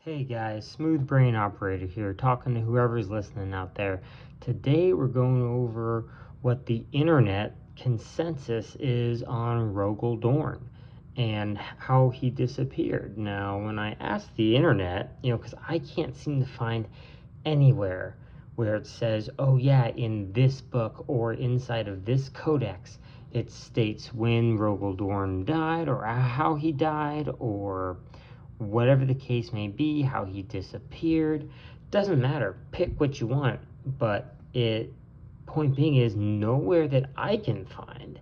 Hey guys, Smooth Brain Operator here, talking to whoever's listening out there. Today we're going over what the internet consensus is on Rogal Dorn and how he disappeared. Now, when I asked the internet, because I can't seem to find anywhere where it says, oh yeah, in this book or inside of this codex, it states when Rogal Dorn died or how he died or whatever the case may be, how he disappeared. Doesn't matter. Pick what you want, but point being is nowhere that I can find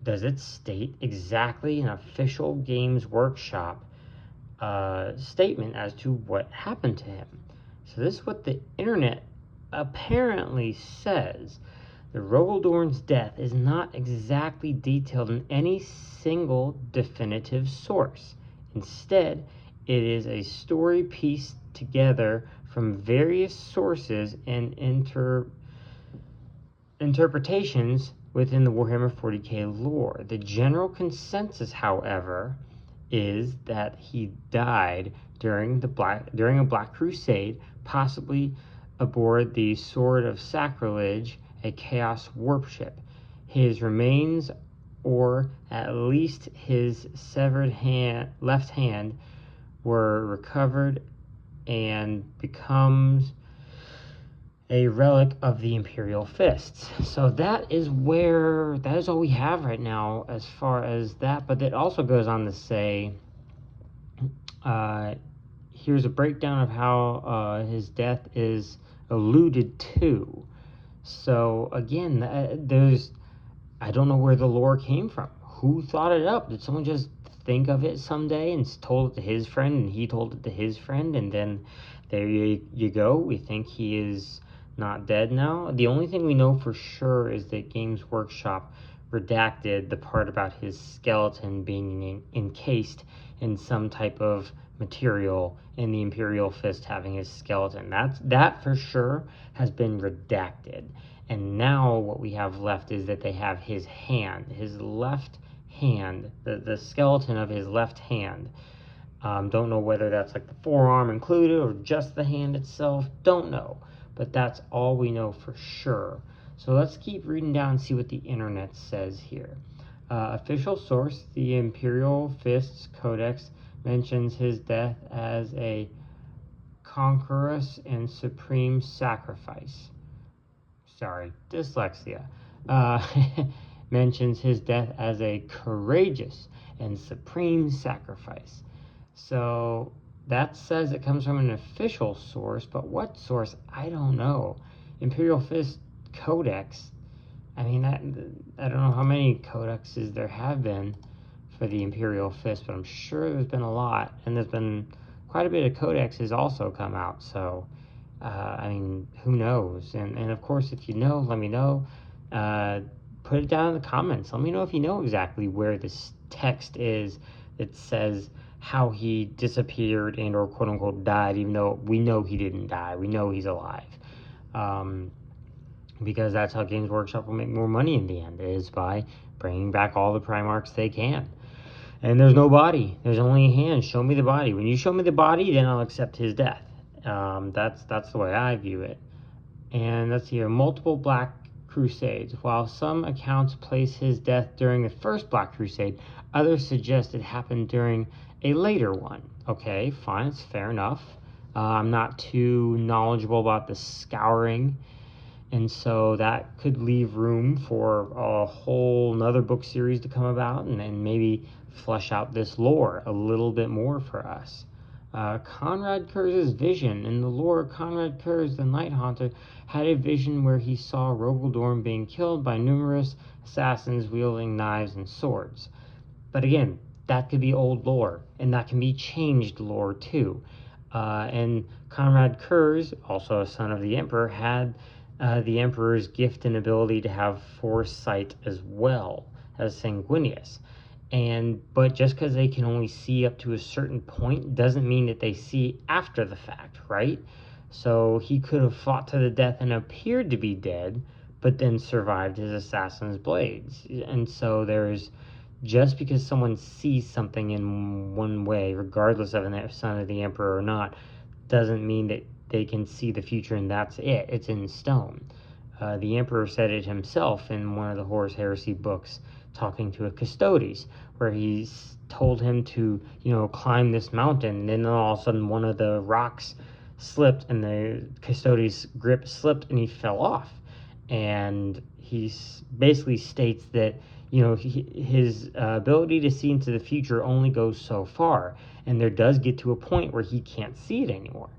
does it state exactly an official Games Workshop statement as to what happened to him. So this is what the internet apparently says. The Rogal Dorn's death is not exactly detailed in any single definitive source. Instead, it is a story pieced together from various sources and interpretations within the Warhammer 40k lore. The general consensus, however, is that he died during a Black Crusade, possibly aboard the Sword of Sacrilege, a Chaos warp ship. His remains, or at least his severed left hand, were recovered and becomes a relic of the Imperial Fists. So that is all we have right now as far as that. But it also goes on to say, here's a breakdown of how his death is alluded to. So again, I don't know where the lore came from. Who thought it up? Did someone just think of it someday and told it to his friend, and he told it to his friend, and then there you go? We think he is not dead now. The only thing we know for sure is that Games Workshop redacted the part about his skeleton being encased in some type of material and the Imperial Fist having his skeleton. That for sure has been redacted. And now what we have left is that they have his hand, his left hand, the skeleton of his left hand. Don't know whether that's like the forearm included or just the hand itself. Don't know. But that's all we know for sure. So let's keep reading down and see what the internet says here. Official source, the Imperial Fists Codex, mentions his death as a conquerous and supreme sacrifice. Sorry, dyslexia. Mentions his death as a courageous and supreme sacrifice. So that says it comes from an official source, but what source? I don't know. Imperial Fist Codex. I mean, I don't know how many codexes there have been for the Imperial Fist, but I'm sure there's been a lot, and there's been quite a bit of codexes also come out. So, I mean, who knows? And of course, if you know, let me know. Put it down in the comments. Let me know if you know exactly where this text is that says how he disappeared and or quote unquote died, even though we know he didn't die. We know he's alive. Because that's how Games Workshop will make more money in the end, is by bringing back all the Primarchs they can. And there's no body. There's only a hand. Show me the body. When you show me the body, then I'll accept his death. That's the way I view it. And let's see here. Multiple Black Crusades. While some accounts place his death during the first Black Crusade, others suggest it happened during a later one. Okay, fine. It's fair enough. I'm not too knowledgeable about the scouring, and so that could leave room for a whole nother book series to come about and maybe flesh out this lore a little bit more for us. Conrad Kurz's vision. In the lore, Conrad Kurz, the Night Haunter, had a vision where he saw Rogal Dorn being killed by numerous assassins wielding knives and swords. But again, that could be old lore, and that can be changed lore too. And Conrad Kurz, also a son of the Emperor, had the Emperor's gift and ability to have foresight as well as Sanguinius. But just because they can only see up to a certain point doesn't mean that they see after the fact, right? So he could have fought to the death and appeared to be dead, but then survived his assassin's blades. And so there's just because someone sees something in one way, regardless of a son of the emperor or not, doesn't mean that they can see the future and that's it. It's in stone. The emperor said it himself in one of the Horus Heresy books, talking to a custodes, where he's told him to, climb this mountain, and then all of a sudden one of the rocks slipped, and the custodes' grip slipped, and he fell off. And he basically states that, his ability to see into the future only goes so far, and there does get to a point where he can't see it anymore.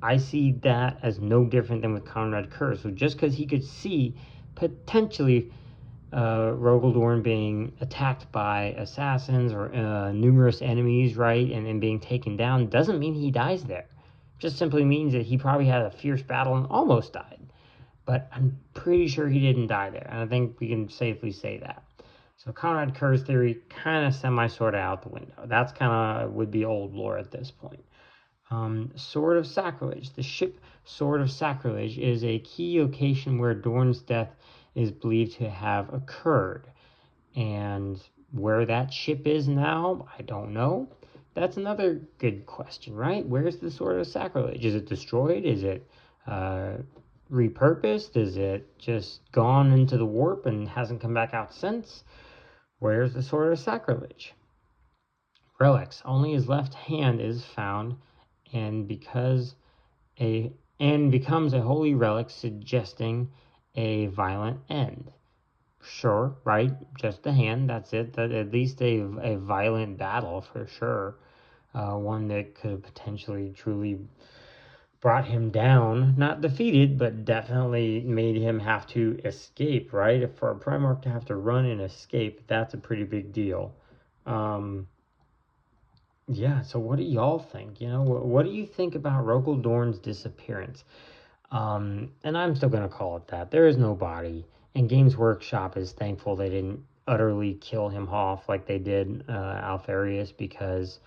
I see that as no different than with Conrad Kerr. So just because he could see potentially Rogal Dorn being attacked by assassins or numerous enemies, right, and being taken down, doesn't mean he dies there. Just simply means that he probably had a fierce battle and almost died. But I'm pretty sure he didn't die there, and I think we can safely say that. So Conrad Kerr's theory kind of sort of out the window. That's kind of would be old lore at this point. Sword of Sacrilege. The ship Sword of Sacrilege is a key location where Dorn's death is believed to have occurred. And where that ship is now, I don't know. That's another good question, right? Where's the Sword of Sacrilege? Is it destroyed? Is it repurposed? Is it just gone into the warp and hasn't come back out since? Where's the Sword of Sacrilege? Relics. Only his left hand is found, and becomes a holy relic, suggesting a violent end. Sure, right? Just the hand, that's it. That at least a violent battle for sure. One that could have potentially truly brought him down, not defeated, but definitely made him have to escape, right? If for a Primarch to have to run and escape, that's a pretty big deal. Yeah, so what do y'all think? What do you think about Rogal Dorn's disappearance? And I'm still going to call it that. There is no body, and Games Workshop is thankful they didn't utterly kill him off like they did Alfarius, because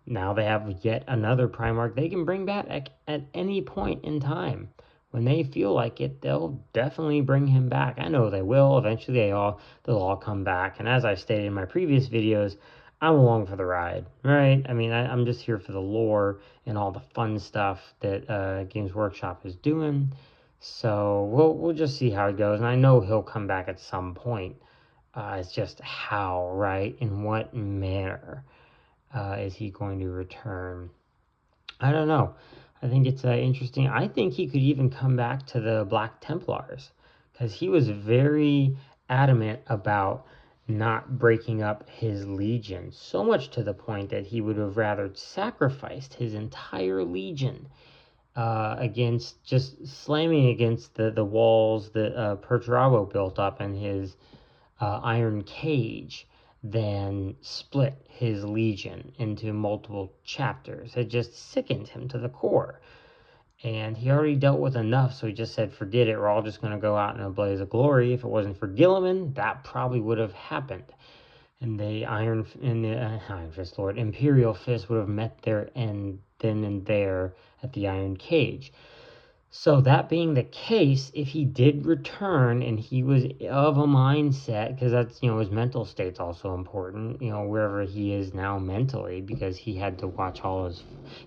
now they have yet another Primarch they can bring back at any point in time. When they feel like it, they'll definitely bring him back. I know they will. Eventually they'll all come back. And as I stated in my previous videos, I'm along for the ride, right? I mean, I'm just here for the lore and all the fun stuff that Games Workshop is doing. So we'll just see how it goes. And I know he'll come back at some point. It's just how, right? In what manner is he going to return? I don't know. I think it's interesting. I think he could even come back to the Black Templars, because he was very adamant about not breaking up his legion, so much to the point that he would have rather sacrificed his entire legion against just slamming against the walls that Perturabo built up in his iron cage than split his legion into multiple chapters. It just sickened him to the core. And he already dealt with enough, so he just said, forget it, we're all just going to go out in a blaze of glory. If it wasn't for Guilliman, that probably would have happened. And the Iron Fist Lord, Imperial Fist would have met their end then and there at the Iron Cage. So that being the case, if he did return and he was of a mindset, because that's, his mental state's also important, wherever he is now mentally, because he had to watch all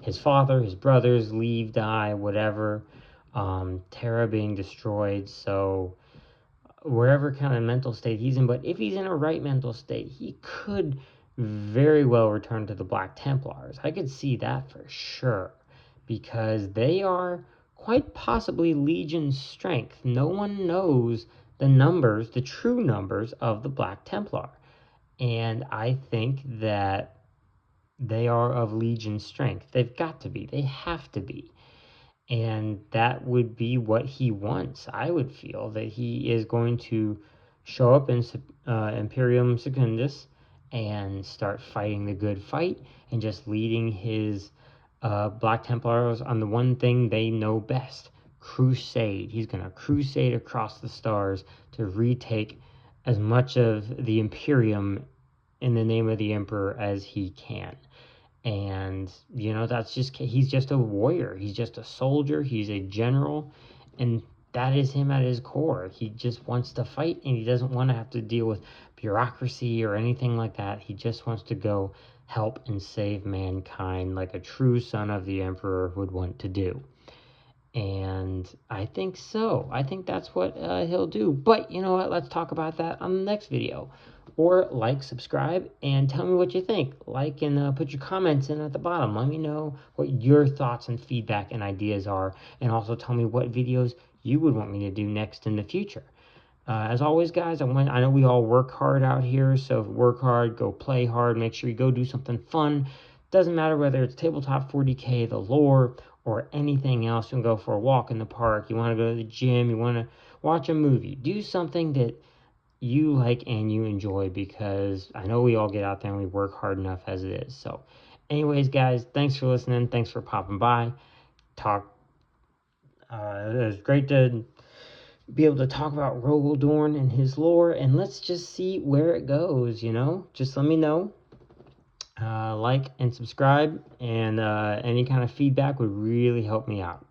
his father, his brothers leave, die, whatever, Terra being destroyed. So wherever kind of mental state he's in, but if he's in a right mental state, he could very well return to the Black Templars. I could see that for sure, because they are quite possibly Legion strength. No one knows the true numbers of the Black Templar. And I think that they are of Legion strength. They've got to be. They have to be. And that would be what he wants. I would feel that he is going to show up in Imperium Secundus and start fighting the good fight and just leading his Black Templars on the one thing they know best, crusade. He's going to crusade across the stars to retake as much of the Imperium in the name of the Emperor as he can. And, he's just a warrior. He's just a soldier. He's a general. And that is him at his core. He just wants to fight, and he doesn't want to have to deal with bureaucracy or anything like that. He just wants to go help and save mankind like a true son of the Emperor would want to do. And I think so. I think that's what he'll do. But you know what? Let's talk about that on the next video. Or like, subscribe, and tell me what you think. Like and put your comments in at the bottom. Let me know what your thoughts and feedback and ideas are. And also tell me what videos you would want me to do next in the future. As always, guys, I know we all work hard out here. So work hard, go play hard. Make sure you go do something fun. Doesn't matter whether it's tabletop 40K, the lore, or anything else. You can go for a walk in the park. You want to go to the gym. You want to watch a movie. Do something that you like and you enjoy, because I know we all get out there and we work hard enough as it is. So anyways, guys, thanks for listening. Thanks for popping by. It was great to be able to talk about Rogal Dorn and his lore, and let's just see where it goes, you know? Just let me know. Like and subscribe, and any kind of feedback would really help me out.